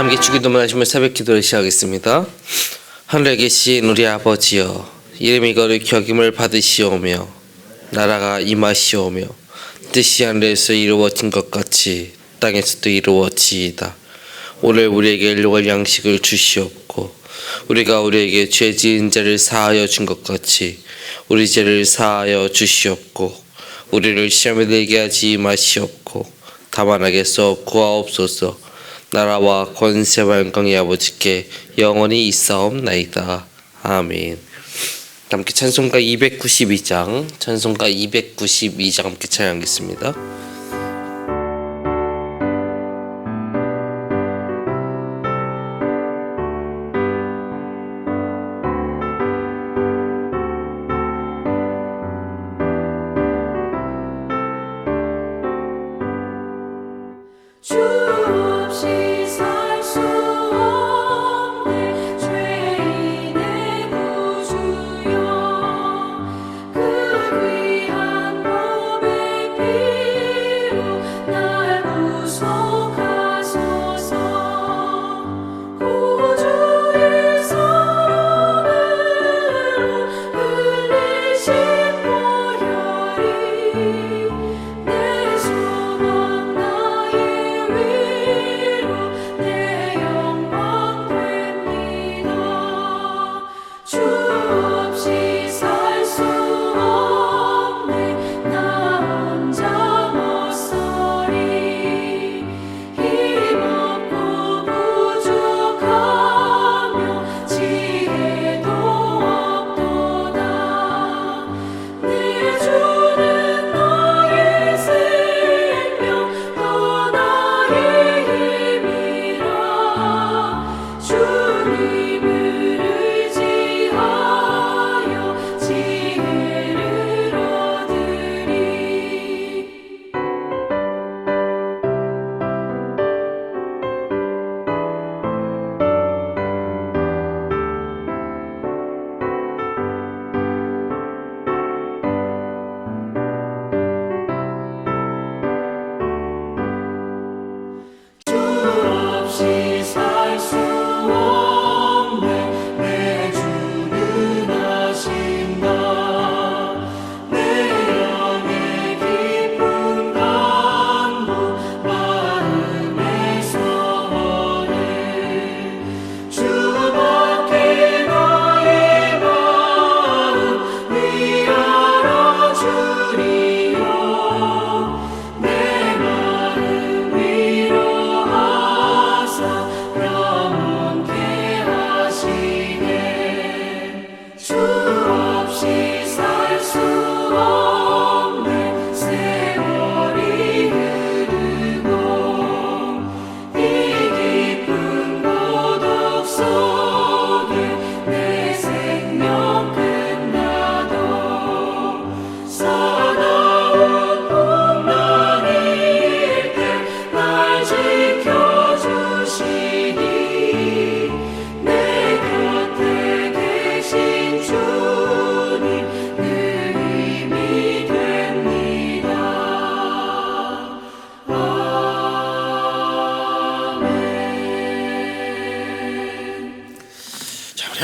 함께 주기도문 하시며 새벽 기도를 시작하겠습니다. 하늘에 계신 우리 아버지여, 이름이 거룩히 여김을 받으시오며 나라가 임하시오며 뜻이 하늘에서 이루어진 것 같이 땅에서도 이루어지이다. 오늘 우리에게 일용할 양식을 주시옵고 우리가 우리에게 죄 지은 자를 사하여 준 것 같이 우리 죄를 사하여 주시옵고 우리를 시험에 들게 하지 마시옵고 다만 악에서 구하옵소서. 나라와 권세와 영광이 아버지께 영원히 있사옵나이다. 아멘. 함께 찬송가 292장 함께 찬양하겠습니다.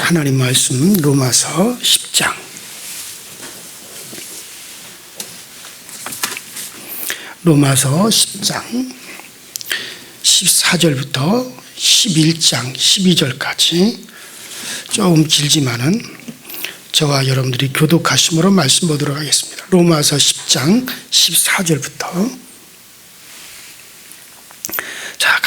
하나님 말씀 로마서 10장 로마서 10장 14절부터 11장 12절까지 조금 길지만은 저와 여러분들이 교독하심으로 말씀 보도록 하겠습니다. 로마서 10장 14절부터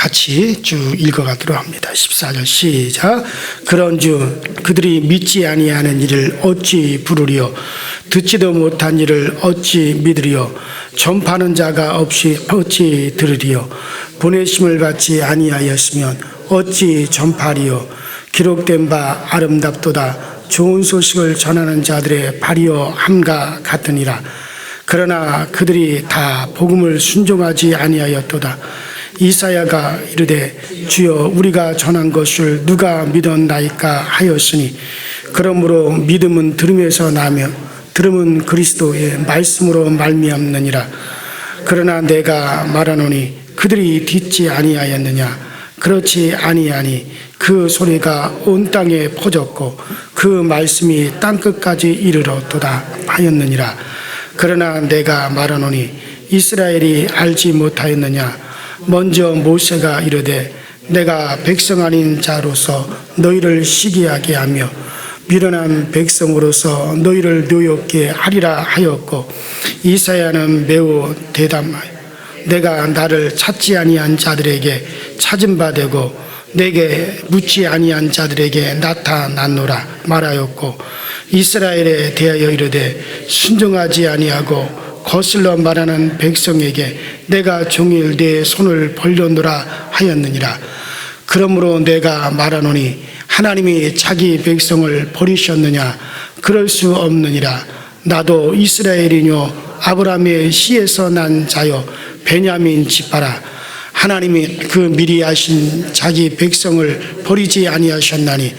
같이 쭉 읽어가도록 합니다. 14절 시작. 그런즉 그들이 믿지 아니하는 일을 어찌 부르리요? 듣지도 못한 일을 어찌 믿으리요? 전파하는 자가 없이 어찌 들으리요? 보내심을 받지 아니하였으면 어찌 전파하리요? 기록된 바 아름답도다. 좋은 소식을 전하는 자들의 발이여 함과 같으니라. 그러나 그들이 다 복음을 순종하지 아니하였도다. 이사야가 이르되 주여 우리가 전한 것을 누가 믿었나이까 하였으니 그러므로 믿음은 들음에서 나며 들음은 그리스도의 말씀으로 말미암느니라. 그러나 내가 말하노니 그들이 듣지 아니하였느냐? 그렇지 아니하니 그 소리가 온 땅에 퍼졌고 그 말씀이 땅끝까지 이르렀도다 하였느니라. 그러나 내가 말하노니 이스라엘이 알지 못하였느냐. 먼저 모세가 이르되 내가 백성 아닌 자로서 너희를 시기하게 하며 미련한 백성으로서 너희를 노엽게 하리라 하였고, 이사야는 매우 대담하여 내가 나를 찾지 아니한 자들에게 찾은 바 되고 내게 묻지 아니한 자들에게 나타났노라 말하였고, 이스라엘에 대하여 이르되 순종하지 아니하고 거슬러 말하는 백성에게 내가 종일 내 손을 벌려노라 하였느니라. 그러므로 내가 말하노니 하나님이 자기 백성을 버리셨느냐. 그럴 수 없느니라. 나도 이스라엘이뇨 아브라함의 씨에서 난 자요 베냐민 지파라. 하나님이 그 미리 하신 자기 백성을 버리지 아니하셨나니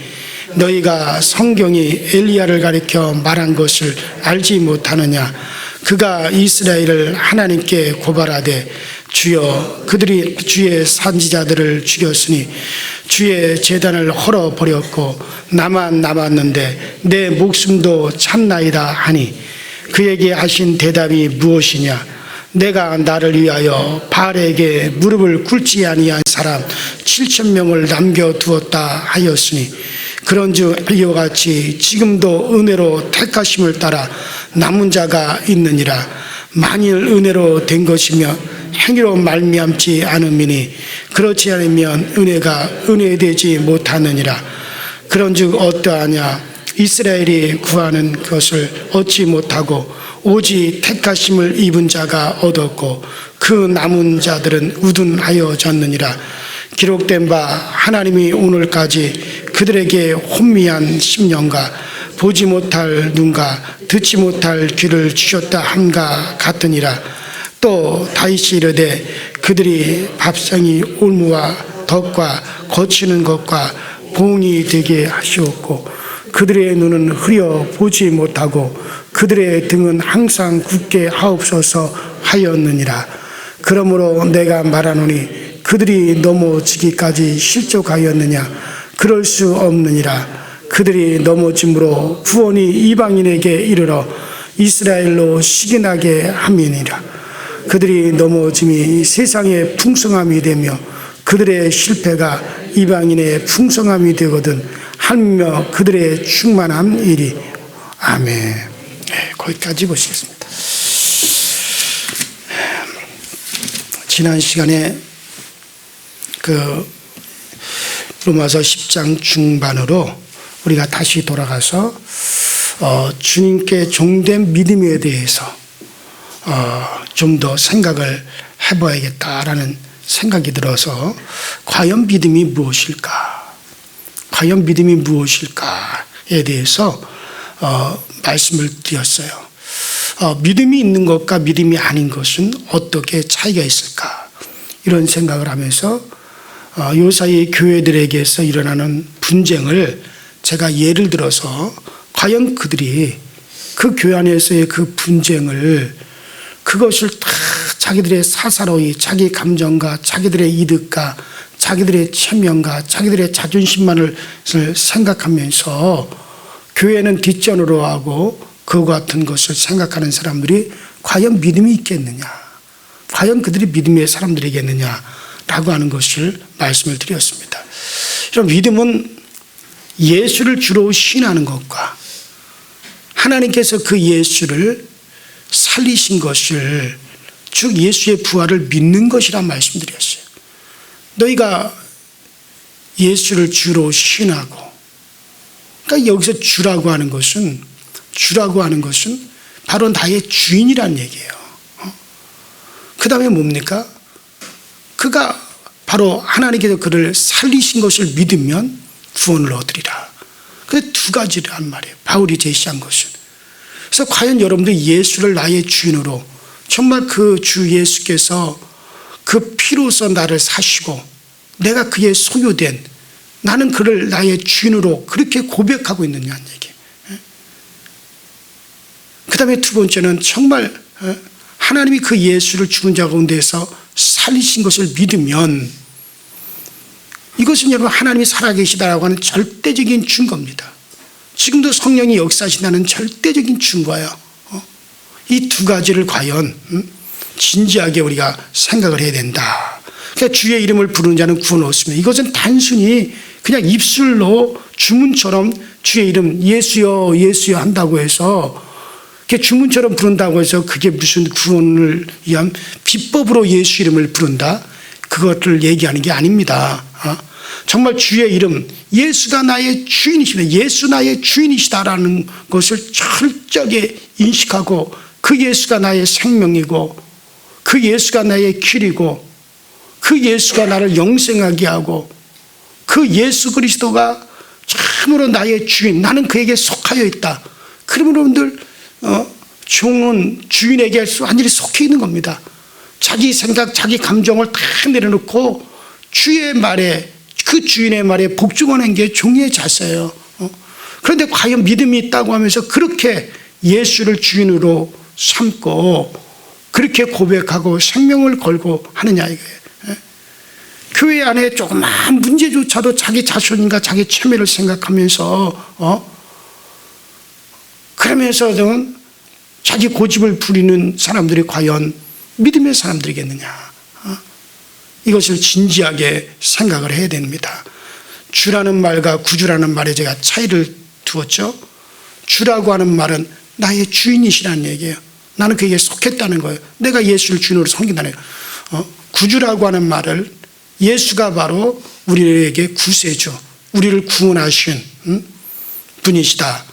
너희가 성경이 엘리야를 가리켜 말한 것을 알지 못하느냐. 그가 이스라엘을 하나님께 고발하되 주여 그들이 주의 선지자들을 죽였으니 주의 제단을 헐어버렸고 나만 남았는데 내 목숨도 참나이다 하니 그에게 하신 대답이 무엇이냐. 내가 나를 위하여 바알에게 무릎을 꿇지 아니한 사람 7,000명을 남겨두었다 하였으니 그런즉 이와 같이 지금도 은혜로 택하심을 따라 남은 자가 있느니라. 만일 은혜로 된 것이며 행위로 말미암지 않음이니 그렇지 않으면 은혜가 은혜되지 못하느니라. 그런즉 어떠하냐. 이스라엘이 구하는 것을 얻지 못하고 오직 택하심을 입은 자가 얻었고 그 남은 자들은 우둔하여졌느니라. 기록된 바 하나님이 오늘까지 그들에게 혼미한 심령과 보지 못할 눈과 듣지 못할 귀를 주셨다 함과 같으니라. 또 다윗이 이르되 그들이 밥상이 올무와 덕과 거치는 것과 봉이 되게 하시었고 그들의 눈은 흐려 보지 못하고 그들의 등은 항상 굳게 하옵소서 하였느니라. 그러므로 내가 말하노니 그들이 넘어지기까지 실족하였느냐. 그럴 수 없느니라. 그들이 넘어짐으로 구원이 이방인에게 이르러 이스라엘로 시기나게 함이니라. 그들이 넘어짐이 세상의 풍성함이 되며 그들의 실패가 이방인의 풍성함이 되거든 하며 그들의 충만한 일이. 아멘. 네, 거기까지 보시겠습니다. 지난 시간에 그 로마서 10장 중반으로 우리가 다시 돌아가서 주님께 종된 믿음에 대해서 좀 더 생각을 해봐야겠다라는 생각이 들어서 과연 믿음이 무엇일까? 과연 믿음이 무엇일까에 대해서 말씀을 드렸어요. 믿음이 있는 것과 믿음이 아닌 것은 어떻게 차이가 있을까? 이런 생각을 하면서 요사이 교회들에게서 일어나는 분쟁을 제가 예를 들어서 과연 그들이 그 교회 안에서의 그 분쟁을 그것을 다 자기들의 사사로이 자기 감정과 자기들의 이득과 자기들의 체면과 자기들의 자존심만을 생각하면서 교회는 뒷전으로 하고 그와 같은 것을 생각하는 사람들이 과연 믿음이 있겠느냐, 과연 그들이 믿음의 사람들이겠느냐라고 하는 것을 말씀을 드렸습니다. 그럼 믿음은 예수를 주로 신하는 것과 하나님께서 그 예수를 살리신 것을, 즉 예수의 부활을 믿는 것이란 말씀드렸어요. 너희가 예수를 주로 신하고, 그러니까 여기서 주라고 하는 것은 바로 나의 주인이란 얘기예요. 그 다음에 뭡니까? 그가 바로 하나님께서 그를 살리신 것을 믿으면 구원을 얻으리라. 그 두 가지란 말이에요. 바울이 제시한 것은. 그래서 과연 여러분들 예수를 나의 주인으로, 정말 그 주 예수께서 그 피로서 나를 사시고 내가 그의 소유된, 나는 그를 나의 주인으로 그렇게 고백하고 있느냐는 얘기예요. 그 다음에 두 번째는 정말 하나님이 그 예수를 죽은 자 가운데서 살리신 것을 믿으면 이것은 여러분 하나님이 살아계시다라고 하는 절대적인 증거입니다. 지금도 성령이 역사하신다는 절대적인 증거예요. 이 두 가지를 과연 진지하게 우리가 생각을 해야 된다. 그러니까 주의 이름을 부르는 자는 구원 얻습니다. 이것은 단순히 그냥 입술로 주문처럼 주의 이름 예수여 예수여 한다고 해서 주문처럼 부른다고 해서 그게 무슨 구원을 위한 비법으로 예수 이름을 부른다, 그것을 얘기하는 게 아닙니다. 정말 주의 이름, 예수가 나의 주인이시다, 예수 나의 주인이시다라는 것을 철저하게 인식하고 그 예수가 나의 생명이고 그 예수가 나의 길이고 그 예수가 나를 영생하게 하고 그 예수 그리스도가 참으로 나의 주인, 나는 그에게 속하여 있다. 그러면 여러분들 종은 주인에게 완전히 속해 있는 겁니다. 자기 생각, 자기 감정을 다 내려놓고 주의 말에, 그 주인의 말에 복종하는 게 종의 자세예요. 그런데 과연 믿음이 있다고 하면서 그렇게 예수를 주인으로 삼고 그렇게 고백하고 생명을 걸고 하느냐 이거예요. 교회 안에 조그마한 문제조차도 자기 자손인가 자기 체면을 생각하면서 그러면서도 자기 고집을 부리는 사람들이 과연 믿음의 사람들이겠느냐. 이것을 진지하게 생각을 해야 됩니다. 주라는 말과 구주라는 말에 제가 차이를 두었죠. 주라고 하는 말은 나의 주인이시라는 얘기예요. 나는 그에게 속했다는 거예요. 내가 예수를 주인으로 섬긴다는 거예요. 구주라고 하는 말을 예수가 바로 우리에게 구세주, 우리를 구원하신 분이시다.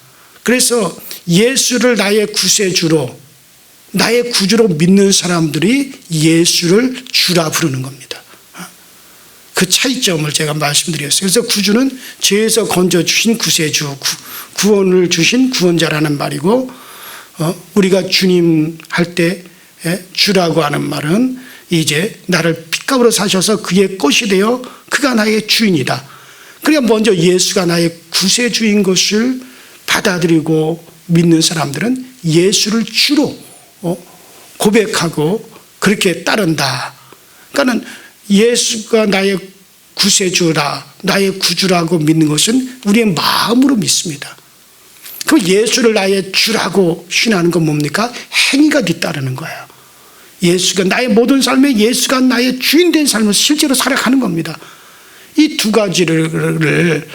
그래서 예수를 나의 구세주로, 나의 구주로 믿는 사람들이 예수를 주라 부르는 겁니다. 그 차이점을 제가 말씀드렸어요. 그래서 구주는 죄에서 건져주신 구세주, 구원을 주신 구원자라는 말이고, 우리가 주님 할 때 주라고 하는 말은 이제 나를 핏값으로 사셔서 그의 것이 되어 그가 나의 주인이다. 그러니까 먼저 예수가 나의 구세주인 것을 받아들이고 믿는 사람들은 예수를 주로 고백하고 그렇게 따른다. 그러니까 예수가 나의 구세주라, 나의 구주라고 믿는 것은 우리의 마음으로 믿습니다. 그 예수를 나의 주라고 신하는 건 뭡니까? 행위가 뒤따르는 거예요. 예수가 나의 모든 삶에 예수가 나의 주인 된 삶을 실제로 살아가는 겁니다. 이 두 가지를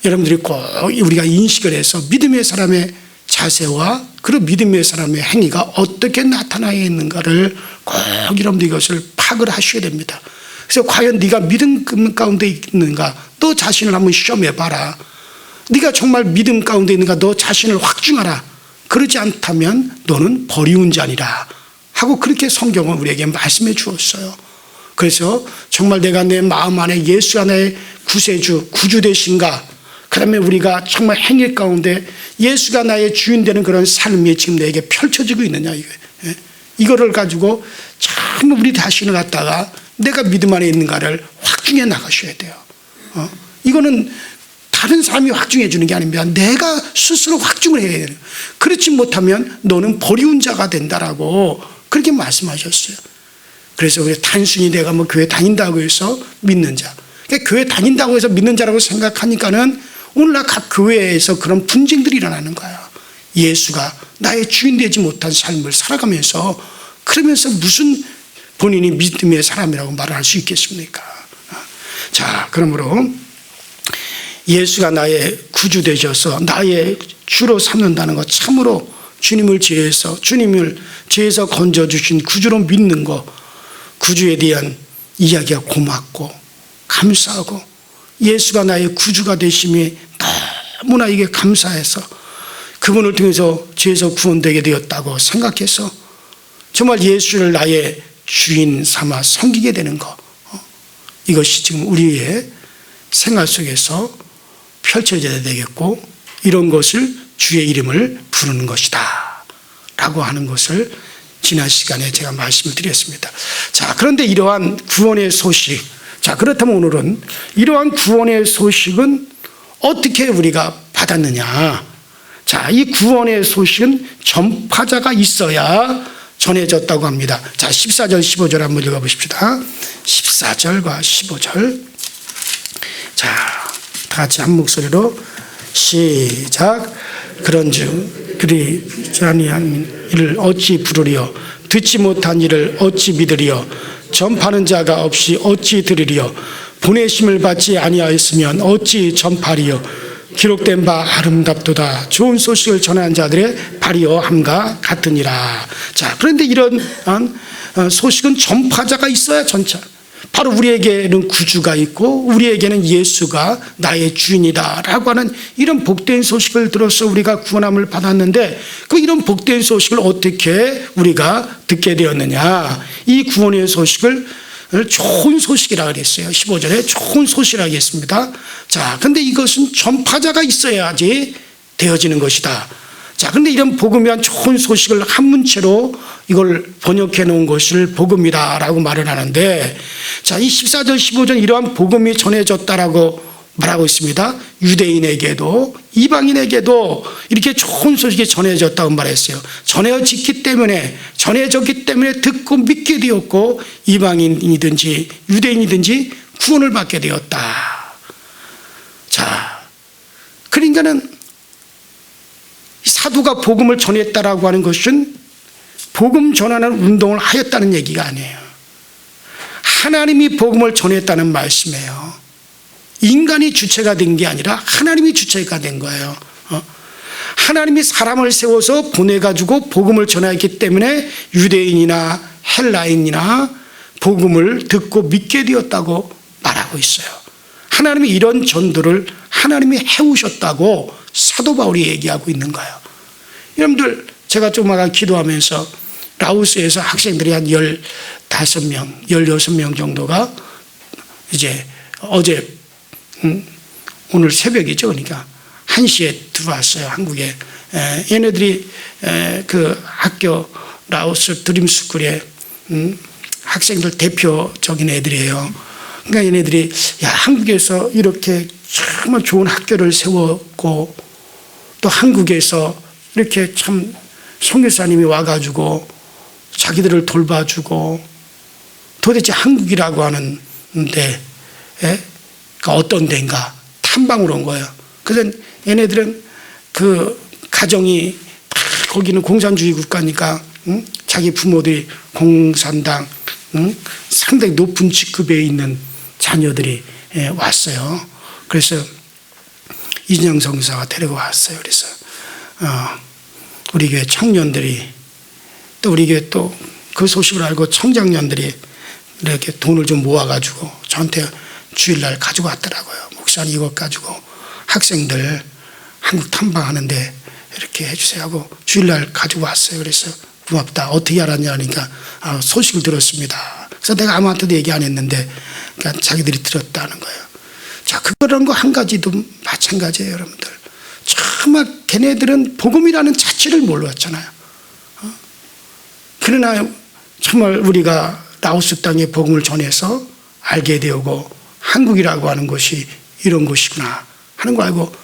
여러분들이 꼭 우리가 인식을 해서 믿음의 사람의 자세와 그런 믿음의 사람의 행위가 어떻게 나타나 있는가를 꼭 여러분들이 이것을 파악을 하셔야 됩니다. 그래서 과연 네가 믿음 가운데 있는가, 너 자신을 한번 시험해 봐라. 네가 정말 믿음 가운데 있는가, 너 자신을 확증하라. 그러지 않다면 너는 버리운 자니라 하고 그렇게 성경은 우리에게 말씀해 주었어요. 그래서 정말 내가 내 마음 안에 예수가 나의 구세주, 구주 되신가, 그 다음에 우리가 정말 행위 가운데 예수가 나의 주인 되는 그런 삶이 지금 내게 펼쳐지고 있느냐, 이거를 가지고 참 우리 자신을 갖다가 내가 믿음 안에 있는가를 확증해 나가셔야 돼요. 이거는 다른 사람이 확증해 주는 게 아닙니다. 내가 스스로 확증을 해야 돼요. 그렇지 못하면 너는 버리운 자가 된다라고 그렇게 말씀하셨어요. 그래서 우리 단순히 내가 뭐 교회 다닌다고 해서 믿는 자, 그러니까 교회 다닌다고 해서 믿는 자라고 생각하니까는 오늘날 각 교회에서 그런 분쟁들이 일어나는 거예요. 예수가 나의 주인 되지 못한 삶을 살아가면서, 그러면서 무슨 본인이 믿음의 사람이라고 말을 할 수 있겠습니까? 자, 그러므로 예수가 나의 구주 되셔서 나의 주로 삼는다는 것, 참으로 주님을 죄에서 건져주신 구주로 믿는 것, 구주에 대한 이야기가 고맙고 감사하고 예수가 나의 구주가 되심이 너무나 이게 감사해서 그분을 통해서 죄에서 구원되게 되었다고 생각해서 정말 예수를 나의 주인 삼아 섬기게 되는 것, 이것이 지금 우리의 생활 속에서 펼쳐져야 되겠고, 이런 것을 주의 이름을 부르는 것이다 라고 하는 것을 지난 시간에 제가 말씀을 드렸습니다. 자, 그런데 이러한 구원의 소식, 자, 그렇다면 오늘은 이러한 구원의 소식은 어떻게 우리가 받았느냐. 자, 이 구원의 소식은 전파자가 있어야 전해졌다고 합니다. 자, 14절 15절 한번 읽어보십시다. 14절과 15절 자, 다 같이 한 목소리로 시작. 그런즉 그리 아니한 이를 어찌 부르리요? 듣지 못한 이를 어찌 믿으리요? 전파하는 자가 없이 어찌 들으리요? 보내심을 받지 아니하였으면 어찌 전파리요? 기록된 바 아름답도다. 좋은 소식을 전하는 자들의 발이여 함과 같으니라. 자, 그런데 이런 소식은 전파자가 있어야 전차. 바로 우리에게는 구주가 있고 우리에게는 예수가 나의 주인이다라고 하는 이런 복된 소식을 들어서 우리가 구원함을 받았는데, 그 이런 복된 소식을 어떻게 우리가 듣게 되었느냐? 이 구원의 소식을 좋은 소식이라 그랬어요. 15절에 좋은 소식이라고 했습니다. 자, 근데 이것은 전파자가 있어야지 되어지는 것이다. 자, 근데 이런 복음이란 좋은 소식을 한 문체로 이걸 번역해 놓은 것을 복음이라고 말을 하는데, 자, 이 14절 15절 이러한 복음이 전해졌다라고 말하고 있습니다. 유대인에게도 이방인에게도 이렇게 좋은 소식이 전해졌다고 말했어요. 전해졌기 때문에 듣고 믿게 되었고, 이방인이든지 유대인이든지 구원을 받게 되었다. 자, 그러니까는 사도가 복음을 전했다라고 하는 것은 복음 전하는 운동을 하였다는 얘기가 아니에요. 하나님이 복음을 전했다는 말씀이에요. 인간이 주체가 된 게 아니라 하나님이 주체가 된 거예요. 하나님이 사람을 세워서 보내가지고 복음을 전하였기 때문에 유대인이나 헬라인이나 복음을 듣고 믿게 되었다고 말하고 있어요. 하나님이 이런 전도를 하나님이 해오셨다고 사도 바울이 얘기하고 있는 거예요. 여러분들, 제가 좀 아까 기도하면서 라오스에서 학생들이 한 15명, 16명 정도가 이제 어제 오늘 새벽이죠. 그러니까 1시에 들어왔어요, 한국에. 얘네들이 그 학교 라오스 드림스쿨의 학생들 대표적인 애들이에요. 그러니까 얘네들이 야, 한국에서 이렇게 정말 좋은 학교를 세웠고, 또 한국에서 이렇게 참 선교사님이 와가지고 자기들을 돌봐주고, 도대체 한국이라고 하는 데 어떤 데인가 탐방으로 온 거예요. 그래서 얘네들은 그 가정이 다 거기는 공산주의 국가니까 자기 부모들이 공산당 상당히 높은 직급에 있는 자녀들이 왔어요. 그래서 이진영 성사가 데리고 왔어요. 그래서 우리 교회 청년들이, 또 우리 교회 또 그 소식을 알고 청장년들이 이렇게 돈을 좀 모아가지고 저한테 주일날 가지고 왔더라고요. 목사님 이것 가지고 학생들 한국 탐방하는데 이렇게 해주세요 하고 주일날 가지고 왔어요. 그래서 고맙다. 어떻게 알았냐 하니까 소식을 들었습니다. 그래서 내가 아무한테도 얘기 안 했는데 그러니까 자기들이 들었다는 거예요. 자, 그런 거 한 가지도 마찬가지예요, 여러분들. 정말 걔네들은 복음이라는 자체를 몰랐잖아요. 그러나 정말 우리가 라오스 땅에 복음을 전해서 알게 되고 한국이라고 하는 것이 이런 곳이구나 하는 걸 알고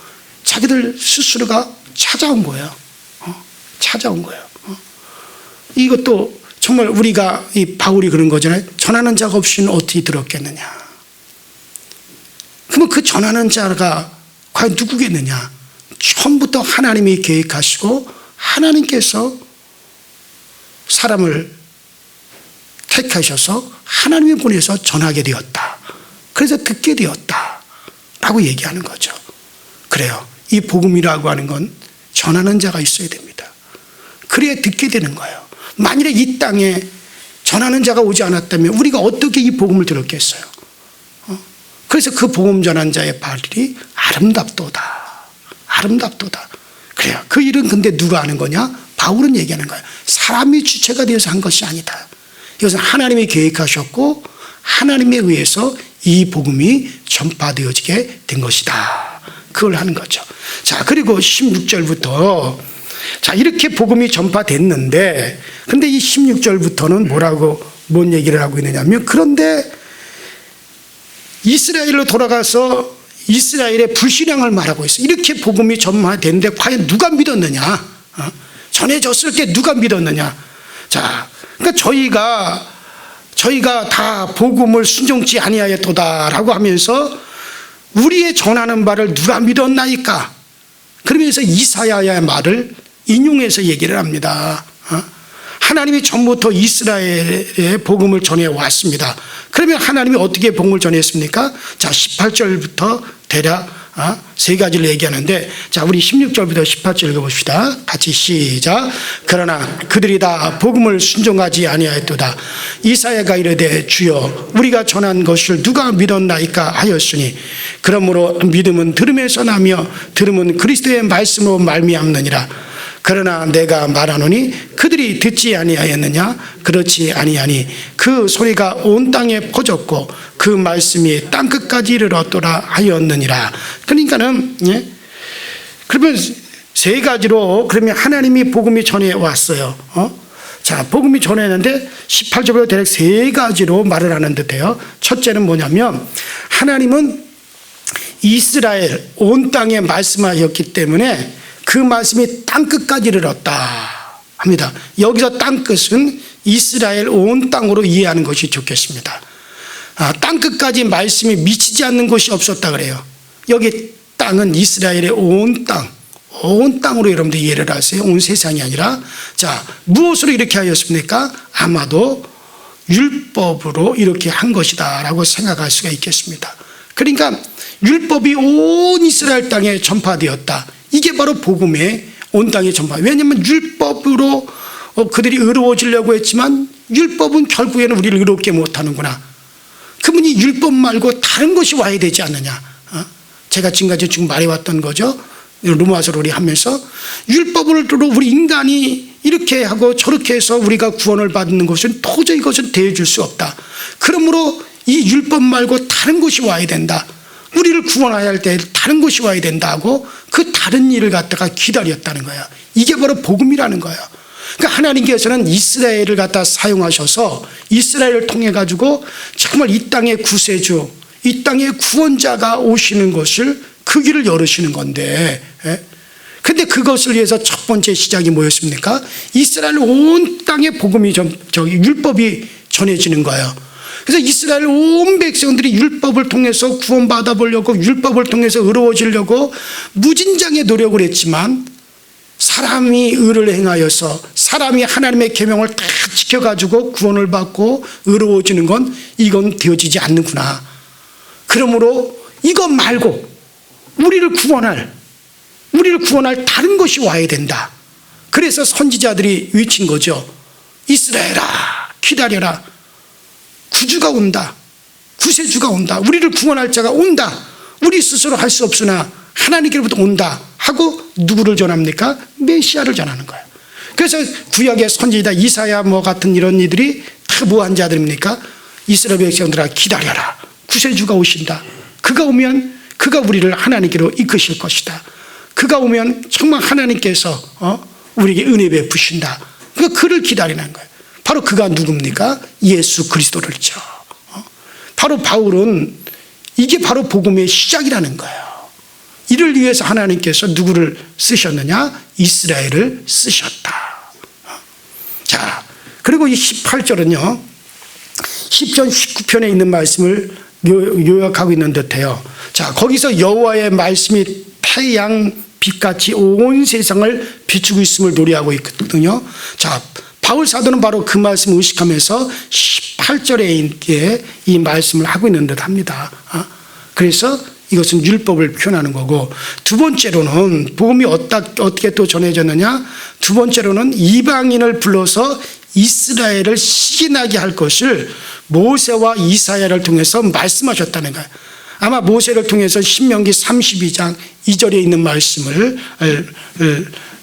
자기들 스스로가 찾아온 거예요. 찾아온 거예요. 이것도 정말 우리가 이 바울이 그런 거잖아요. 전하는 자가 없이는 어떻게 들었겠느냐. 그러면 그 전하는 자가 과연 누구겠느냐. 처음부터 하나님이 계획하시고 하나님께서 사람을 택하셔서 하나님이 보내서 전하게 되었다. 그래서 듣게 되었다 라고 얘기하는 거죠. 그래요. 이 복음이라고 하는 건 전하는 자가 있어야 됩니다. 그래야 듣게 되는 거예요. 만일에 이 땅에 전하는 자가 오지 않았다면 우리가 어떻게 이 복음을 들었겠어요? 그래서 그 복음 전한 자의 발이 아름답도다. 아름답도다. 그래요. 그 일은 근데 누가 하는 거냐? 바울은 얘기하는 거예요. 사람이 주체가 되어서 한 것이 아니다. 이것은 하나님이 계획하셨고 하나님에 의해서 이 복음이 전파되어지게 된 것이다. 그걸 하는 거죠. 자, 그리고 16절부터 자, 이렇게 복음이 전파됐는데, 근데 이 16절부터는 뭔 얘기를 하고 있느냐면, 그런데 이스라엘로 돌아가서 이스라엘의 불신앙을 말하고 있어요. 이렇게 복음이 전파됐는데 과연 누가 믿었느냐? 전해졌을 때 누가 믿었느냐? 자, 그러니까 저희가 다 복음을 순종치 아니하였도다라고 하면서 우리의 전하는 바를 누가 믿었나이까? 그러면서 이사야의 말을 인용해서 얘기를 합니다. 하나님이 전부터 이스라엘의 복음을 전해왔습니다. 그러면 하나님이 어떻게 복음을 전했습니까? 자, 18절부터 대략 세 가지를 얘기하는데, 자, 우리 16절부터 18절 읽어봅시다. 같이 시작. 그러나 그들이 다 복음을 순종하지 아니하였도다. 이사야가 이르되 주여 우리가 전한 것을 누가 믿었나이까 하였으니 그러므로 믿음은 들음에서 나며 들음은 그리스도의 말씀으로 말미암느니라. 그러나 내가 말하노니 그들이 듣지 아니하였느냐? 그렇지 아니하니 그 소리가 온 땅에 퍼졌고 그 말씀이 땅끝까지 이르렀더라 하였느니라. 그러니까는 그러면 세 가지로 그러면 하나님이 복음이 전해 왔어요. 자, 복음이 전했는데 18절부터 대략 세 가지로 말을 하는 듯해요. 첫째는 뭐냐면 하나님은 이스라엘 온 땅에 말씀하였기 때문에 그 말씀이 땅끝까지 이르렀다 합니다. 여기서 땅끝은 이스라엘 온 땅으로 이해하는 것이 좋겠습니다. 땅끝까지 말씀이 미치지 않는 곳이 없었다 그래요. 여기 땅은 이스라엘의 온 땅으로 여러분들 이해를 하세요. 온 세상이 아니라. 자, 무엇으로 이렇게 하였습니까? 아마도 율법으로 이렇게 한 것이다 라고 생각할 수가 있겠습니다. 그러니까 율법이 온 이스라엘 땅에 전파되었다. 이게 바로 복음의 온 땅에 전파. 왜냐하면 율법으로 그들이 의로워지려고 했지만 율법은 결국에는 우리를 의롭게 못하는구나. 그분이 율법 말고 다른 것이 와야 되지 않느냐. 제가 지금까지 지금 말해왔던 거죠. 로마서를 우리 하면서 율법으로 우리 인간이 이렇게 하고 저렇게 해서 우리가 구원을 받는 것은 도저히 이것은 대해줄 수 없다. 그러므로 이 율법 말고 다른 것이 와야 된다. 우리를 구원해야 할 때 다른 것이 와야 된다고 그 다른 일을 갖다가 기다렸다는 거야. 이게 바로 복음이라는 거야. 그러니까 하나님께서는 이스라엘을 갖다 사용하셔서 이스라엘을 통해 가지고 정말 이 땅의 구세주, 이 땅의 구원자가 오시는 것을 그 길을 열으시는 건데, 근데 그것을 위해서 첫 번째 시작이 뭐였습니까? 이스라엘 온 땅에 복음이 율법이 전해지는 거예요. 그래서 이스라엘 온 백성들이 율법을 통해서 구원받아 보려고 율법을 통해서 의로워지려고 무진장의 노력을 했지만 사람이 의를 행하여서 사람이 하나님의 계명을 다 지켜가지고 구원을 받고 의로워지는 건 이건 되어지지 않는구나. 그러므로 이것 말고 우리를 구원할 다른 것이 와야 된다. 그래서 선지자들이 외친 거죠. 이스라엘아 기다려라. 구주가 온다. 구세주가 온다. 우리를 구원할 자가 온다. 우리 스스로 할 수 없으나 하나님께로부터 온다 하고 누구를 전합니까? 메시아를 전하는 거예요. 그래서 구약의 선지자 이사야 같은 이런 이들이 다 뭐한 자들입니까? 이스라엘 백성들아 기다려라. 구세주가 오신다. 그가 오면 그가 우리를 하나님께로 이끄실 것이다. 그가 오면 정말 하나님께서 우리에게 은혜 베푸신다. 그러니까 그를 기다리는 거예요. 바로 그가 누굽니까? 예수 그리스도를죠. 바로 바울은 이게 바로 복음의 시작이라는 거예요. 이를 위해서 하나님께서 누구를 쓰셨느냐? 이스라엘을 쓰셨다. 자, 그리고 이 18절은요 10편 19편에 있는 말씀을 요약하고 있는 듯해요. 자, 거기서 여호와의 말씀이 태양 빛같이 온 세상을 비추고 있음을 노래하고 있거든요. 자, 바울 사도는 바로 그 말씀을 의식하면서 18절에 이 말씀을 하고 있는 듯 합니다. 그래서 이것은 율법을 표현하는 거고, 두 번째로는 복음이 어떻게 또 전해졌느냐? 두 번째로는 이방인을 불러서 이스라엘을 시인하게 할 것을 모세와 이사야를 통해서 말씀하셨다는 거예요. 아마 모세를 통해서 신명기 32장 2절에 있는 말씀을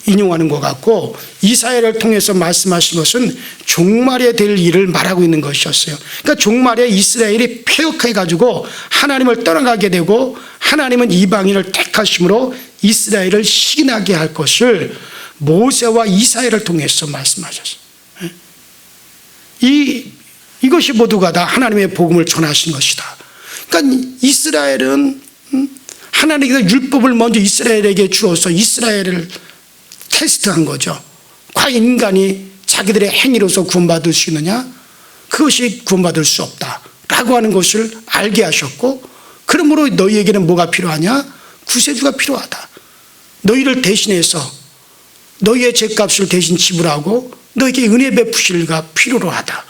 인용하는 것 같고, 이사야를 통해서 말씀하신 것은 종말에 될 일을 말하고 있는 것이었어요. 그러니까 종말에 이스라엘이 폐역해가지고 하나님을 떠나가게 되고 하나님은 이방인을 택하심으로 이스라엘을 시인하게 할 것을 모세와 이사야를 통해서 말씀하셨어요. 이것이 모두가 다 하나님의 복음을 전하신 것이다. 그러니까 이스라엘은 하나님께서 율법을 먼저 이스라엘에게 주어서 이스라엘을 테스트한 거죠. 과연 인간이 자기들의 행위로서 구원받을 수 있느냐? 그것이 구원받을 수 없다라고 하는 것을 알게 하셨고, 그러므로 그러므로 너희에게는 뭐가 필요하냐? 구세주가 필요하다. 너희를 대신해서 너희의 죄값을 대신 지불하고 너에게 은혜 베푸실가 필요로 하다.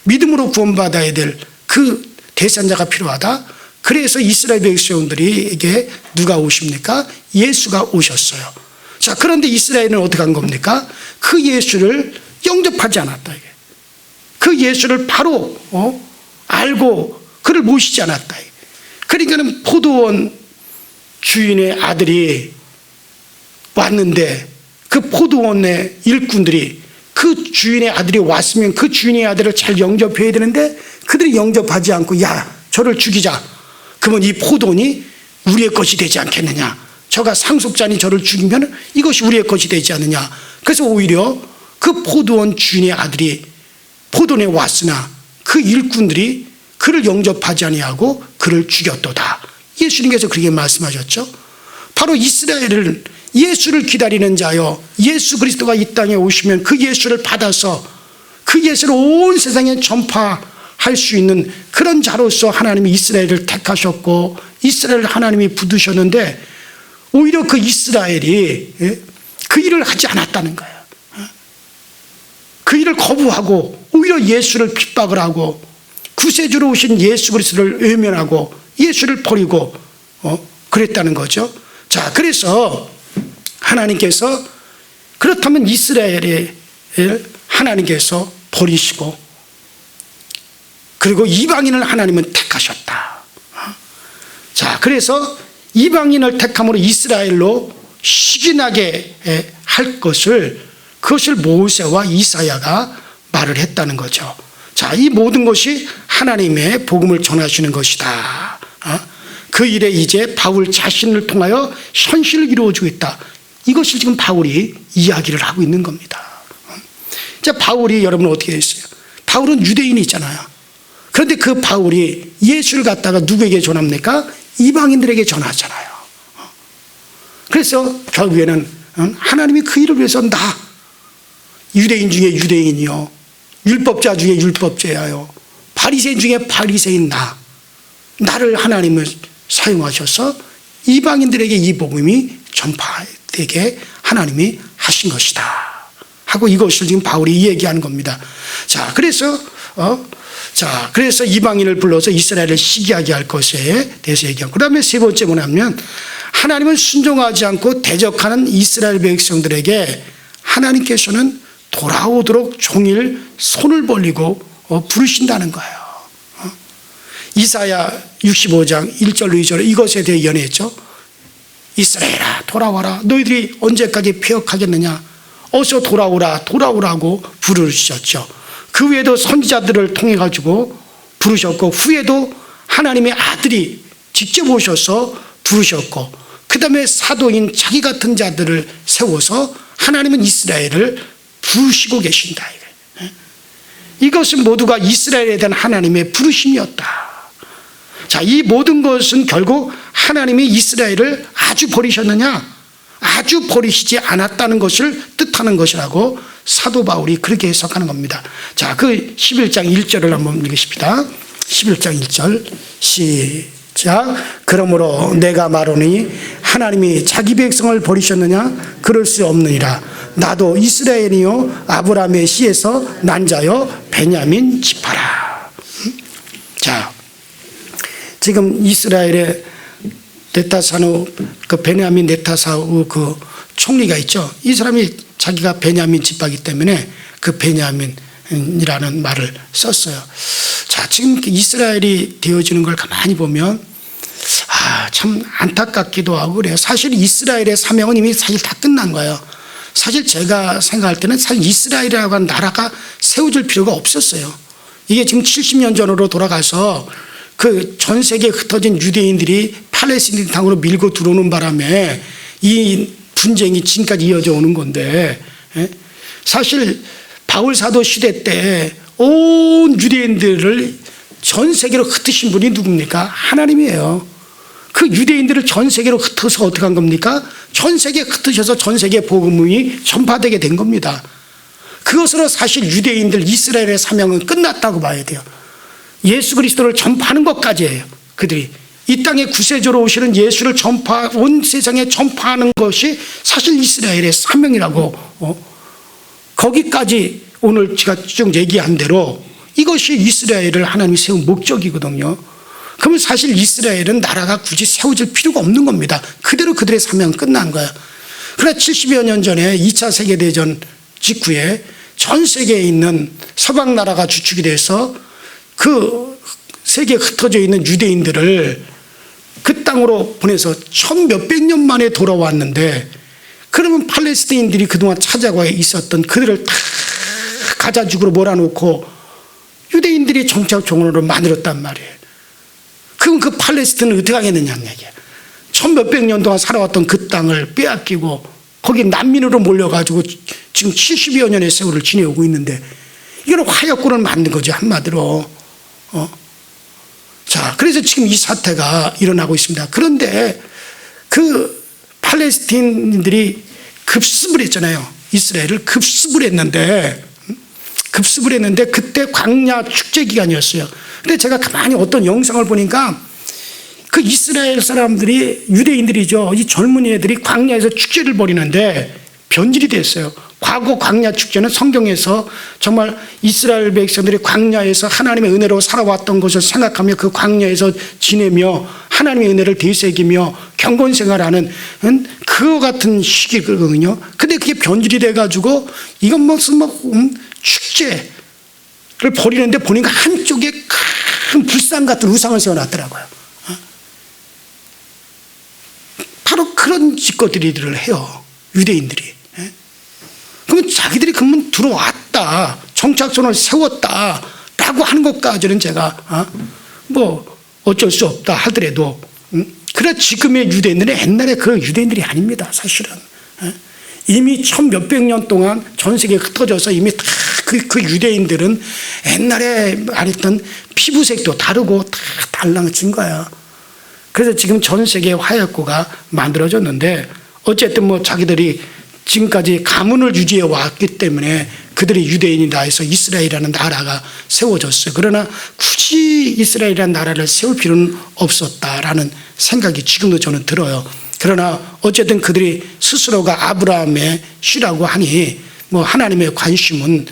믿음으로 구원받아야 될 그 대산자가 필요하다. 그래서 이스라엘 백성들에게 누가 오십니까? 예수가 오셨어요. 자, 그런데 이스라엘은 어떻게 한 겁니까? 그 예수를 영접하지 않았다. 그 예수를 바로 알고 그를 모시지 않았다. 그러니까는 포도원 주인의 아들이 왔는데 그 포도원의 일꾼들이 그 주인의 아들이 왔으면 그 주인의 아들을 잘 영접해야 되는데 그들이 영접하지 않고 야, 저를 죽이자. 그러면 이 포도원이 우리의 것이 되지 않겠느냐. 저가 상속자니 저를 죽이면 이것이 우리의 것이 되지 않느냐. 그래서 오히려 그 포도원 주인의 아들이 포도원에 왔으나 그 일꾼들이 그를 영접하지 아니하고 그를 죽였도다. 예수님께서 그렇게 말씀하셨죠. 바로 이스라엘은 예수를 기다리는 자여, 예수 그리스도가 이 땅에 오시면 그 예수를 받아서 그 예수를 온 세상에 전파할 수 있는 그런 자로서 하나님이 이스라엘을 택하셨고 이스라엘을 하나님이 부르셨는데 오히려 그 이스라엘이 그 일을 하지 않았다는 거예요. 그 일을 거부하고 오히려 예수를 핍박을 하고 구세주로 오신 예수 그리스도를 외면하고 예수를 버리고 그랬다는 거죠. 자, 그래서 하나님께서 그렇다면 이스라엘을 하나님께서 버리시고 그리고 이방인을 하나님은 택하셨다. 자, 그래서 이방인을 택함으로 이스라엘로 시기나게 할 것을 그것을 모세와 이사야가 말을 했다는 거죠. 자, 이 모든 것이 하나님의 복음을 전하시는 것이다. 그 일에 이제 바울 자신을 통하여 현실을 이루어지고 있다. 이것을 지금 바울이 이야기를 하고 있는 겁니다. 자, 바울이 여러분 어떻게 했어요? 바울은 유대인이잖아요. 그런데 그 바울이 예수를 갖다가 누구에게 전합니까? 이방인들에게 전하잖아요. 그래서 결국에는 하나님이 그 일을 위해서 나 유대인 중에 유대인이요, 율법자 중에 율법자요, 바리새인 중에 바리새인 나를 하나님을 사용하셔서 이방인들에게 이 복음이 전파되게 하나님이 하신 것이다 하고 이것을 지금 바울이 얘기하는 겁니다. 자, 그래서 이방인을 불러서 이스라엘을 시기하게 할 것에 대해서 얘기하고, 그 다음에 세 번째 뭐냐면 하나님은 순종하지 않고 대적하는 이스라엘 백성들에게 하나님께서는 돌아오도록 종일 손을 벌리고 부르신다는 거예요. 이사야 65장 1절 2절 이것에 대해 연했죠. 이스라엘아 돌아와라, 너희들이 언제까지 폐역하겠느냐, 어서 돌아오라고 부르셨죠. 그 외에도 선지자들을 통해 가지고 부르셨고, 후에도 하나님의 아들이 직접 오셔서 부르셨고, 그 다음에 사도인 자기 같은 자들을 세워서 하나님은 이스라엘을 부르시고 계신다. 이것은 모두가 이스라엘에 대한 하나님의 부르심이었다. 자, 이 모든 것은 결국 하나님이 이스라엘을 아주 버리셨느냐? 아주 버리시지 않았다는 것을 뜻하는 것이라고 사도 바울이 그렇게 해석하는 겁니다. 자, 그 11장 1절을 한번 읽으십시다. 11장 1절 시작. 그러므로 내가 말하노니 하나님이 자기 백성을 버리셨느냐? 그럴 수 없느니라. 나도 이스라엘이요 아브라함의 씨에서 난 자요 베냐민 지파라. 자, 지금 이스라엘의 네타사누 그 베냐민 네타사우 그 총리가 있죠. 이 사람이 자기가 베냐민 지파이기 때문에 그 베냐민이라는 말을 썼어요. 자, 지금 이스라엘이 되어지는 걸 가만히 보면 참 안타깝기도 하고 그래요. 사실 이스라엘의 사명은 이미 사실 다 끝난 거예요. 사실 제가 생각할 때는 사실 이스라엘이라고 하는 나라가 세워질 필요가 없었어요. 이게 지금 70년 전으로 돌아가서 그 전 세계에 흩어진 유대인들이 팔레스타인 땅으로 밀고 들어오는 바람에 이 분쟁이 지금까지 이어져 오는 건데, 사실 바울 사도 시대 때 온 유대인들을 전 세계로 흩으신 분이 누굽니까? 하나님이에요. 그 유대인들을 전 세계로 흩어서 어떻게 한 겁니까? 전 세계에 흩으셔서 전 세계 복음이 전파되게 된 겁니다. 그것으로 사실 유대인들 이스라엘의 사명은 끝났다고 봐야 돼요. 예수 그리스도를 전파하는 것까지예요. 그들이 이 땅에 구세주로 오시는 예수를 온 세상에 전파하는 것이 사실 이스라엘의 사명이라고 거기까지 오늘 제가 쭉 얘기한 대로 이것이 이스라엘을 하나님이 세운 목적이거든요. 그러면 사실 이스라엘은 나라가 굳이 세워질 필요가 없는 겁니다. 그대로 그들의 사명은 끝난 거야. 그러나 70여 년 전에 2차 세계대전 직후에 전 세계에 있는 서방 나라가 주축이 돼서 그 세계에 흩어져 있는 유대인들을 그 땅으로 보내서 1000몇백 년 만에 돌아왔는데, 그러면 팔레스타인들이 그동안 찾아가 있었던 그들을 다 가자죽으로 몰아놓고 유대인들이 정착종으로 만들었단 말이에요. 그럼 그 팔레스타인은 어떻게 하겠느냐는 얘기예요. 1000몇백 년 동안 살아왔던 그 땅을 빼앗기고 거기 난민으로 몰려가지고 지금 70여 년의 세월을 지내오고 있는데, 이건 화약고를 만든 거죠, 한마디로. 자, 그래서 지금 이 사태가 일어나고 있습니다. 그런데 그 팔레스타인들이 급습을 했잖아요. 이스라엘을 급습을 했는데 그때 광야 축제 기간이었어요. 근데 제가 가만히 어떤 영상을 보니까 그 이스라엘 사람들이, 유대인들이죠, 이 젊은이 애들이 광야에서 축제를 벌이는데 변질이 됐어요. 과거 광야 축제는 성경에서 정말 이스라엘 백성들이 광야에서 하나님의 은혜로 살아왔던 것을 생각하며 그 광야에서 지내며 하나님의 은혜를 되새기며 경건 생활하는 그와 같은 시기거든요. 근데 그게 변질이 돼가지고 이건 무슨 축제를 벌이는데 보니까 한쪽에 큰 불상 같은 우상을 세워놨더라고요. 바로 그런 짓거리들을 해요, 유대인들이. 그러면 자기들이 그러면 들어왔다, 정착선을 세웠다라고 하는 것까지는 제가 뭐 어쩔 수 없다 하더라도, 그래 지금의 유대인들은 옛날에 그런 유대인들이 아닙니다, 사실은. 이미 1000몇백 년 동안 전 세계에 흩어져서 이미 다 그 유대인들은 옛날에 말했던 피부색도 다르고 다 달라진 거야. 그래서 지금 전 세계에 화약고가 만들어졌는데, 어쨌든 뭐 자기들이 지금까지 가문을 유지해 왔기 때문에 그들이 유대인이다 해서 이스라엘이라는 나라가 세워졌어요. 그러나 굳이 이스라엘이라는 나라를 세울 필요는 없었다라는 생각이 지금도 저는 들어요. 그러나 어쨌든 그들이 스스로가 아브라함의 씨라고 하니 뭐 하나님의 관심은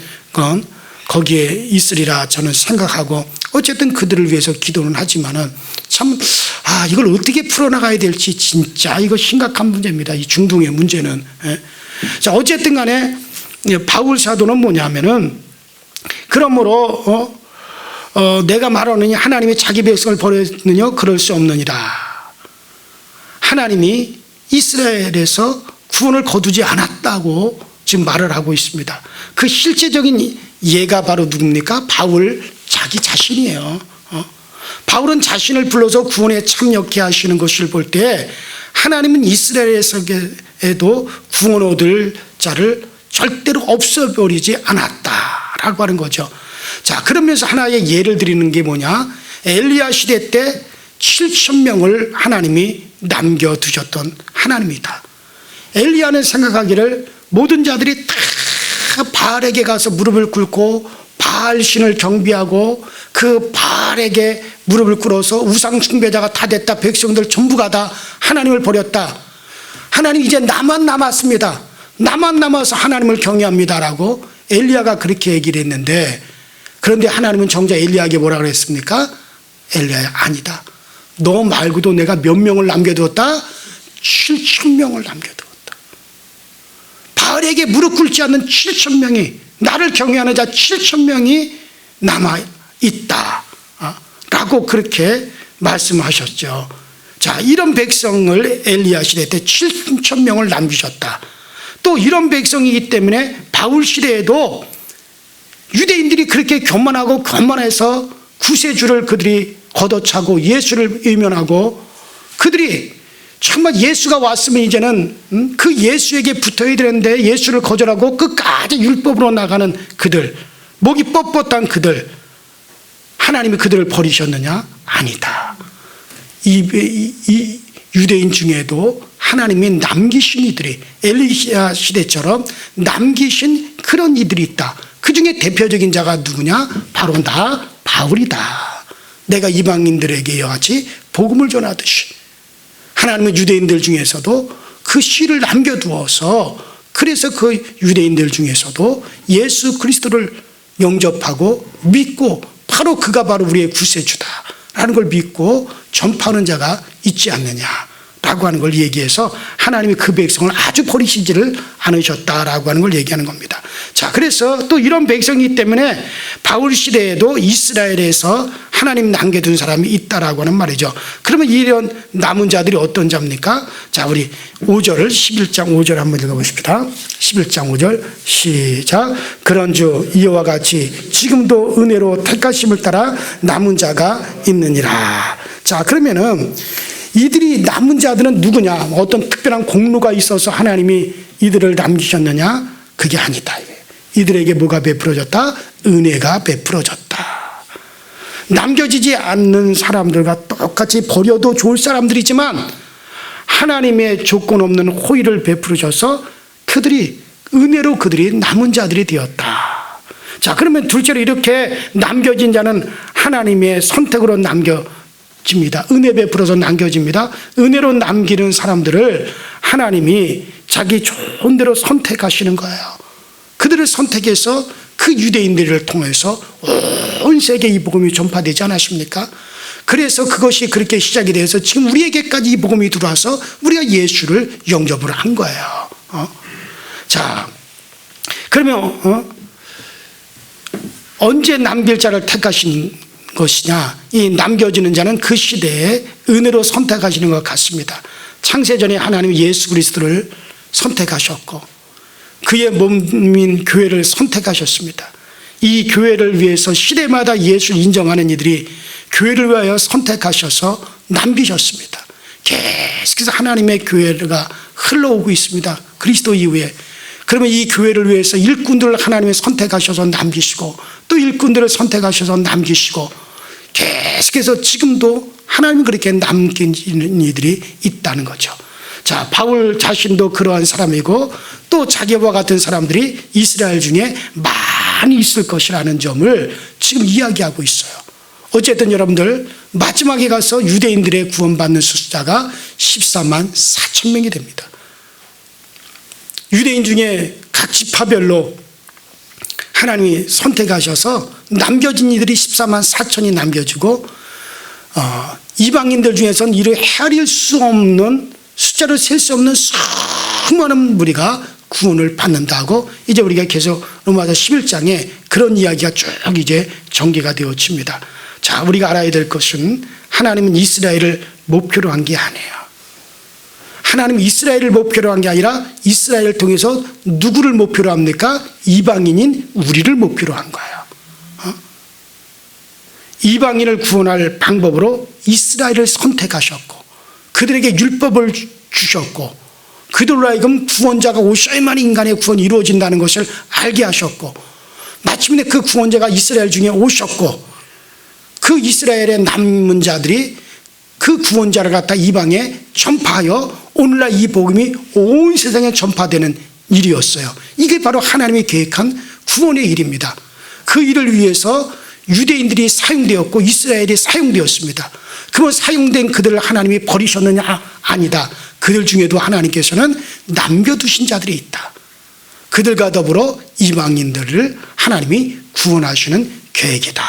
거기에 있으리라 저는 생각하고, 어쨌든 그들을 위해서 기도는 하지만은 참 이걸 어떻게 풀어나가야 될지 진짜 이거 심각한 문제입니다, 이 중동의 문제는. 자, 어쨌든 간에 바울 사도는 뭐냐면은, 그러므로 내가 말하느니 하나님이 자기 백성을 버렸느냐, 그럴 수 없느니라. 하나님이 이스라엘에서 구원을 거두지 않았다고 지금 말을 하고 있습니다. 그 실제적인 예가 바로 누굽니까? 바울 자기 자신이에요. 바울은 자신을 불러서 구원에 참여케 하시는 것을 볼 때 하나님은 이스라엘에서도 구원 얻을 자를 절대로 없애버리지 않았다라고 하는 거죠. 자, 그러면서 하나의 예를 드리는 게 뭐냐? 엘리야 시대 때 7,000명을 하나님이 남겨두셨던 하나님이다. 엘리야는 생각하기를 모든 자들이 다 바알에게 가서 무릎을 꿇고 바알신을 경배하고 그 바알에게 무릎을 꿇어서 우상 숭배자가 다 됐다, 백성들 전부가 다 하나님을 버렸다, 하나님 이제 나만 남았습니다, 나만 남아서 하나님을 경외합니다라고 엘리야가 그렇게 얘기를 했는데, 그런데 하나님은 정작 엘리야에게 뭐라 그랬습니까? 엘리야야, 아니다, 너 말고도 내가 몇 명을 남겨두었다? 7,000명을 남겨두었다. 바알에게 무릎 꿇지 않는 7,000명이, 나를 경외하는 자 7,000명이 남아있다 라고 그렇게 말씀하셨죠. 자, 이런 백성을 엘리야 시대 때 7,000명을 남기셨다. 또 이런 백성이기 때문에 바울 시대에도 유대인들이 그렇게 교만해서 구세주를 그들이 걷어차고 예수를 의면하고, 그들이 정말 예수가 왔으면 이제는 그 예수에게 붙어야 되는데 예수를 거절하고 끝까지 율법으로 나가는 그들, 목이 뻣뻣한 그들, 하나님이 그들을 버리셨느냐? 아니다. 이 유대인 중에도 하나님이 남기신 이들이, 엘리야 시대처럼 남기신 그런 이들이 있다. 그 중에 대표적인 자가 누구냐? 바로 나 바울이다 내가 이방인들에게 이와 같이 복음을 전하듯이 하나님은 유대인들 중에서도 그 씨를 남겨두어서 그래서 그 유대인들 중에서도 예수 그리스도를 영접하고 믿고 바로 그가 바로 우리의 구세주다라는 걸 믿고 전파하는 자가 있지 않느냐라고 하는 걸 얘기해서 하나님이 그 백성을 아주 버리시지를 않으셨다라고 하는 걸 얘기하는 겁니다. 자, 그래서 또 이런 백성이기 때문에 바울 시대에도 이스라엘에서 하나님 남겨둔 사람이 있다라고 하는 말이죠. 그러면 이런 남은 자들이 어떤 자입니까? 자, 우리 5절을 11장 5절 한번 읽어보십시다. 11장 5절 시작. 그런즉 이와 같이 지금도 은혜로 택하심을 따라 남은 자가 있느니라. 자, 그러면은 이들이 남은 자들은 누구냐? 어떤 특별한 공로가 있어서 하나님이 이들을 남기셨느냐? 그게 아니다. 이들에게 뭐가 베풀어졌다? 은혜가 베풀어졌다. 남겨지지 않는 사람들과 똑같이 버려도 좋을 사람들이지만 하나님의 조건 없는 호의를 베풀으셔서 그들이 은혜로 그들이 남은 자들이 되었다. 자, 그러면 둘째로 이렇게 남겨진 자는 하나님의 선택으로 남겨집니다. 은혜 베풀어서 남겨집니다. 은혜로 남기는 사람들을 하나님이 자기 좋은 대로 선택하시는 거예요. 그들을 선택해서 그 유대인들을 통해서 온 세계에 이 복음이 전파되지 않았습니까? 그래서 그것이 그렇게 시작이 돼서 지금 우리에게까지 이 복음이 들어와서 우리가 예수를 영접을 한 거예요. 자, 그러면 언제 남길 자를 택하신 것이냐? 이 남겨지는 자는 그 시대에 은혜로 선택하시는 것 같습니다. 창세전에 하나님이 예수 그리스도를 선택하셨고 그의 몸인 교회를 선택하셨습니다. 이 교회를 위해서 시대마다 예수를 인정하는 이들이 교회를 위하여 선택하셔서 남기셨습니다. 계속해서 하나님의 교회가 흘러오고 있습니다. 그리스도 이후에. 그러면 이 교회를 위해서 일꾼들을 하나님이 선택하셔서 남기시고 또 일꾼들을 선택하셔서 남기시고 계속해서 지금도 하나님이 그렇게 남기는 이들이 있다는 거죠. 자, 바울 자신도 그러한 사람이고 또 자기와 같은 사람들이 이스라엘 중에 많이 있을 것이라는 점을 지금 이야기하고 있어요. 어쨌든 여러분들 마지막에 가서 유대인들의 구원받는 숫자가 14만 4천 명이 됩니다. 유대인 중에 각 지파별로 하나님이 선택하셔서 남겨진 이들이 14만 4천이 남겨지고 이방인들 중에서는 이를 헤아릴 수 없는 숫자로 셀 수 없는 수많은 무리가 구원을 받는다고 이제 우리가 계속 로마서 11장에 그런 이야기가 쭉 이제 전개가 되어집니다. 자, 우리가 알아야 될 것은 하나님은 이스라엘을 목표로 한 게 아니에요. 하나님은 이스라엘을 목표로 한 게 아니라 이스라엘을 통해서 누구를 목표로 합니까? 이방인인 우리를 목표로 한 거예요. 이방인을 구원할 방법으로 이스라엘을 선택하셨고 그들에게 율법을 주셨고 그들로 하여금 구원자가 오셔야만 인간의 구원이 이루어진다는 것을 알게 하셨고 마침내 그 구원자가 이스라엘 중에 오셨고 그 이스라엘의 남은 자들이 그 구원자를 갖다 이방에 전파하여 오늘날 이 복음이 온 세상에 전파되는 일이었어요. 이게 바로 하나님이 계획한 구원의 일입니다. 그 일을 위해서 유대인들이 사용되었고 이스라엘이 사용되었습니다. 그러면 사용된 그들을 하나님이 버리셨느냐? 아니다. 그들 중에도 하나님께서는 남겨두신 자들이 있다. 그들과 더불어 이방인들을 하나님이 구원하시는 계획이다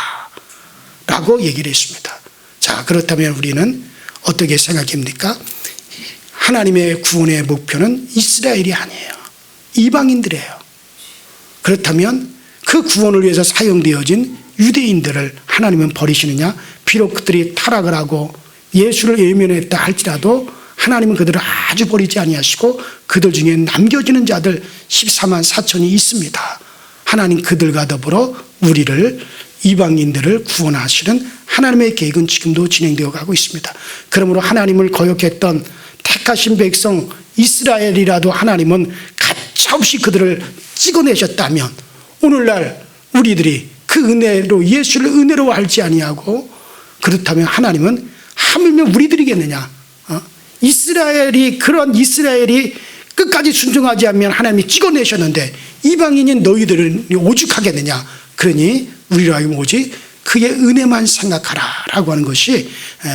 라고 얘기를 했습니다. 자, 그렇다면 우리는 어떻게 생각합니까? 하나님의 구원의 목표는 이스라엘이 아니에요. 이방인들이에요. 그렇다면 그 구원을 위해서 사용되어진 유대인들을 하나님은 버리시느냐? 비록 그들이 타락을 하고 예수를 외면했다 할지라도 하나님은 그들을 아주 버리지 아니하시고 그들 중에 남겨지는 자들 14만 4천이 있습니다. 하나님 그들과 더불어 우리를 이방인들을 구원하시는 하나님의 계획은 지금도 진행되어 가고 있습니다. 그러므로 하나님을 거역했던 택하신 백성 이스라엘이라도 하나님은 가차없이 그들을 찍어내셨다면 오늘날 우리들이 그 은혜로 예수를 은혜로 알지 아니하고 그렇다면 하나님은 하물며 우리들이겠느냐? 이스라엘이 그런 이스라엘이 끝까지 순종하지 않으면 하나님이 찍어내셨는데 이방인인 너희들은 오죽하겠느냐? 그러니 우리로 하여금 오직 그의 은혜만 생각하라라고 하는 것이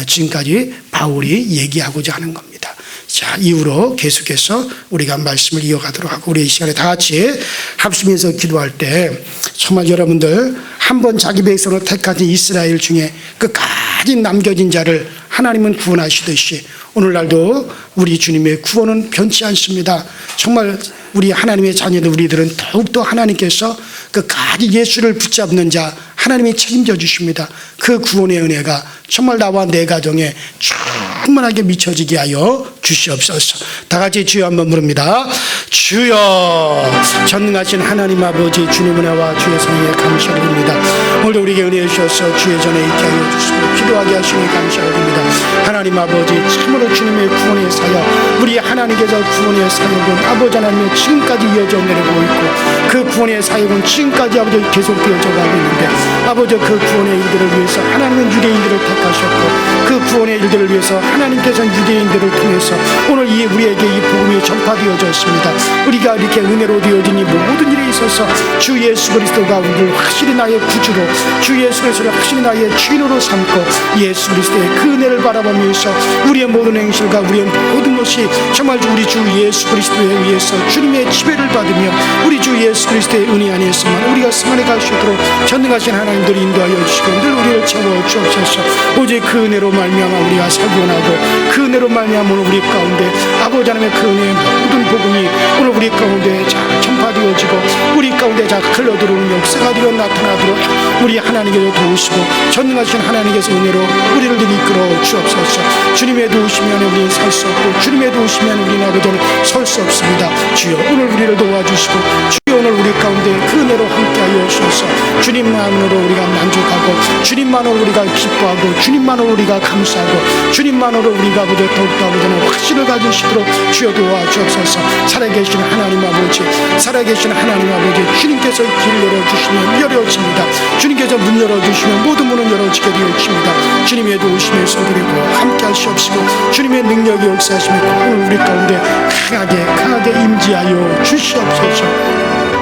지금까지 바울이 얘기하고자 하는 겁니다. 자, 이후로 계속해서 우리가 말씀을 이어가도록 하고, 우리 이 시간에 다 같이 합심해서 기도할 때 정말 여러분들 한번 자기 백성으로 택하신 이스라엘 중에 끝까지 남겨진 자를 하나님은 구원하시듯이 오늘날도 우리 주님의 구원은 변치 않습니다. 정말 우리 하나님의 자녀들, 우리들은 더욱더 하나님께서 끝까지 예수를 붙잡는 자 하나님이 책임져 주십니다. 그 구원의 은혜가 정말 나와 내 가정에 충만하게 미쳐지게 하여 주시옵소서. 다 같이 주여 한번 부릅니다. 주여, 전능하신 하나님 아버지, 주님 은혜와 주의 성령에 감사드립니다. 오늘도 우리에게 은혜 주셔서 주의 전에 있게 하여 주시고 기도하게 하시니 감사드립니다. 하나님 아버지, 참으로 주님의 구원의 사역, 우리 하나님께서 구원의 사역은 아버지 하나님의 지금까지 이어져 내려오고 있고, 그 구원의 사역은 지금까지 아버지 계속 되어져 가고 있는데, 아버지 그 구원의 일들을 위해서 하나님은 유대인들을 택하셨고, 그 구원의 일들을 위해서 하나님께서는 유대인들을 통해서 오늘 우리에게 이 복음이 전파되어졌습니다. 우리가 이렇게 은혜로 되어진 이 모든 일에 있어서 주 예수 그리스도가 우리를 확실히 나의 구주로, 주 예수 그리스도를 확실히 나의 주인으로 삼고, 예수 그리스도의 그 은혜를 바라보면서 우리의 모든 행실과 우리의 모든 것이 정말 우리 주 예수 그리스도에 의해서 주님의 지배를 받으며 우리 주 예수 그리스도의 은혜 안에서만 우리가 승만해 갈 수 있도록 전능하신 하나님들이 인도하여 주시고 늘 우리를 채워 주옵소서. 오직 그 은혜로 말미암아 우리가 살기 원하고, 그 은혜로 말미암아 오늘 우리 가운데 아버지 하나님의 그 은혜의 모든 복음이 오늘 우리 가운데 전파되어지고 우리 가운데 흘러들어오는 역사가 되어 나타나도록 우리 하나님께서 도우시고 전능하신 하나님께서 은혜로 우리를 이끌어 주옵소서. 주님의 도우심이 안에 우리는 살 수 없고, 주님의 도우심이 안에 우리는 아버지는 설 수 없습니다. 주여, 오늘 우리를 도와주시고, 주여 오늘 우리 가운데 그 은혜로 함께하여 주셔서 주님만으로 우리가 만족하고, 주님만으로 우리가 기뻐하고, 주님만으로 우리가 감사하고, 주님만으로 우리가 아버지 더욱더 아버지는 확신을 가지시도록 주여 도와주옵소서. 살아계신 하나님 아버지, 살아계신 하나님 아버지, 주님께서 길 열어주시면 열어집니다. 주님께서 문 열어주시면 모든 문은 열어지게 되어집니다. 주님의 도우심에 서드리고 함께 하시옵시고, 주님의 능력이 역사하시며 오늘 우리 가운데 강하게 임재하여 주시옵소서.